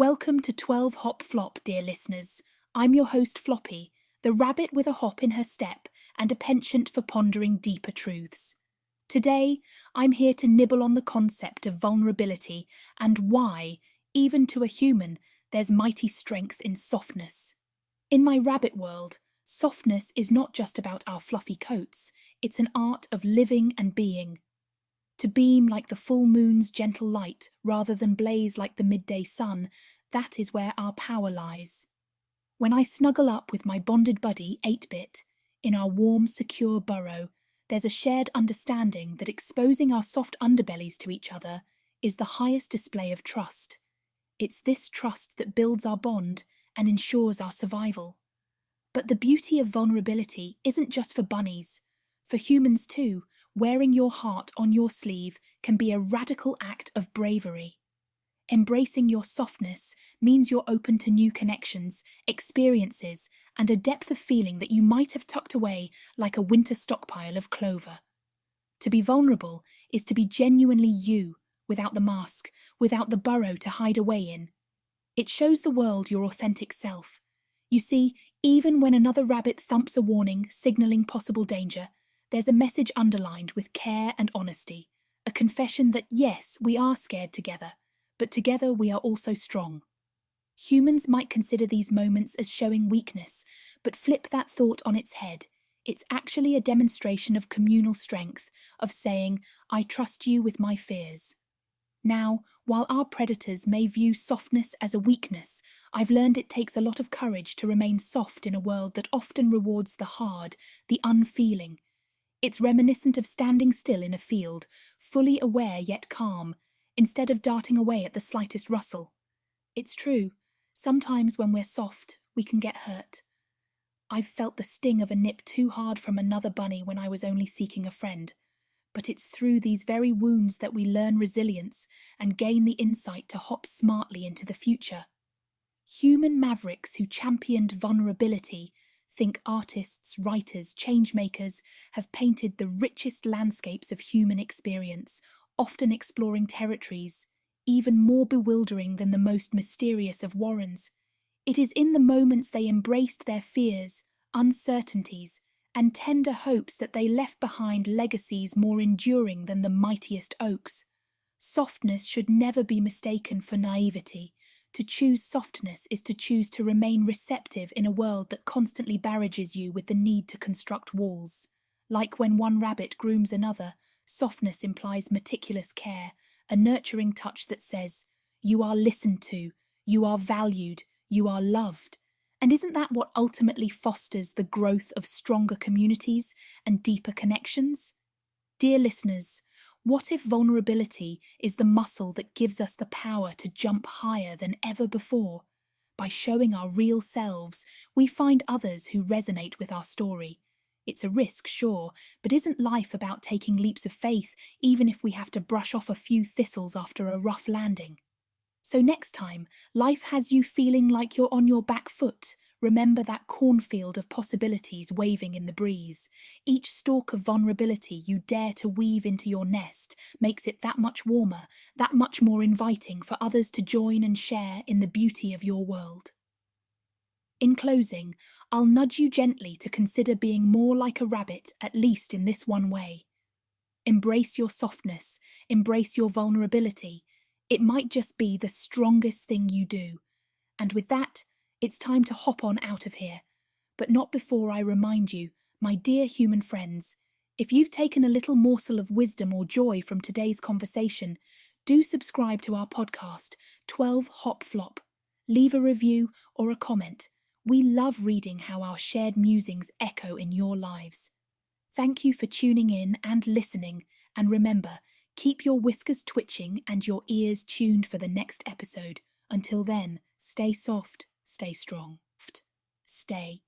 Welcome to 12 Hop Flop, dear listeners. I'm your host Floppy, the rabbit with a hop in her step and a penchant for pondering deeper truths. Today, I'm here to nibble on the concept of vulnerability and why, even to a human, there's mighty strength in softness. In my rabbit world, softness is not just about our fluffy coats, it's an art of living and being. To beam like the full moon's gentle light rather than blaze like the midday sun, that is where our power lies. When I snuggle up with my bonded buddy 8-Bit, in our warm, secure burrow, there's a shared understanding that exposing our soft underbellies to each other is the highest display of trust. It's this trust that builds our bond and ensures our survival. But the beauty of vulnerability isn't just for bunnies. For humans too, wearing your heart on your sleeve can be a radical act of bravery. Embracing your softness means you're open to new connections, experiences, and a depth of feeling that you might have tucked away like a winter stockpile of clover. To be vulnerable is to be genuinely you, without the mask, without the burrow to hide away in. It shows the world your authentic self. You see, even when another rabbit thumps a warning, signalling possible danger, there's a message underlined with care and honesty, a confession that yes, we are scared together, but together we are also strong. Humans might consider these moments as showing weakness, but flip that thought on its head. It's actually a demonstration of communal strength, of saying, I trust you with my fears. Now, while our predators may view softness as a weakness, I've learned it takes a lot of courage to remain soft in a world that often rewards the hard, the unfeeling. It's reminiscent of standing still in a field, fully aware yet calm, instead of darting away at the slightest rustle. It's true, sometimes when we're soft, we can get hurt. I've felt the sting of a nip too hard from another bunny when I was only seeking a friend. But it's through these very wounds that we learn resilience and gain the insight to hop smartly into the future. Human mavericks who championed vulnerability, think artists, writers, changemakers, have painted the richest landscapes of human experience, often exploring territories, even more bewildering than the most mysterious of warrens. It is in the moments they embraced their fears, uncertainties, and tender hopes that they left behind legacies more enduring than the mightiest oaks. Softness should never be mistaken for naivety. To choose softness is to choose to remain receptive in a world that constantly barrages you with the need to construct walls. Like when one rabbit grooms another, softness implies meticulous care, a nurturing touch that says, you are listened to, you are valued, you are loved. And isn't that what ultimately fosters the growth of stronger communities and deeper connections? Dear listeners, what if vulnerability is the muscle that gives us the power to jump higher than ever before? By showing our real selves, we find others who resonate with our story. It's a risk, sure, but isn't life about taking leaps of faith, even if we have to brush off a few thistles after a rough landing? So next time life has you feeling like you're on your back foot, remember that cornfield of possibilities waving in the breeze. Each stalk of vulnerability you dare to weave into your nest makes it that much warmer, that much more inviting for others to join and share in the beauty of your world. In closing, I'll nudge you gently to consider being more like a rabbit, at least in this one way. Embrace your softness, embrace your vulnerability. It might just be the strongest thing you do. And with that, it's time to hop on out of here. But not before I remind you, my dear human friends, if you've taken a little morsel of wisdom or joy from today's conversation, do subscribe to our podcast, 12 Hop Flop. Leave a review or a comment. We love reading how our shared musings echo in your lives. Thank you for tuning in and listening, and remember, keep your whiskers twitching and your ears tuned for the next episode. Until then, stay soft, stay strong, stay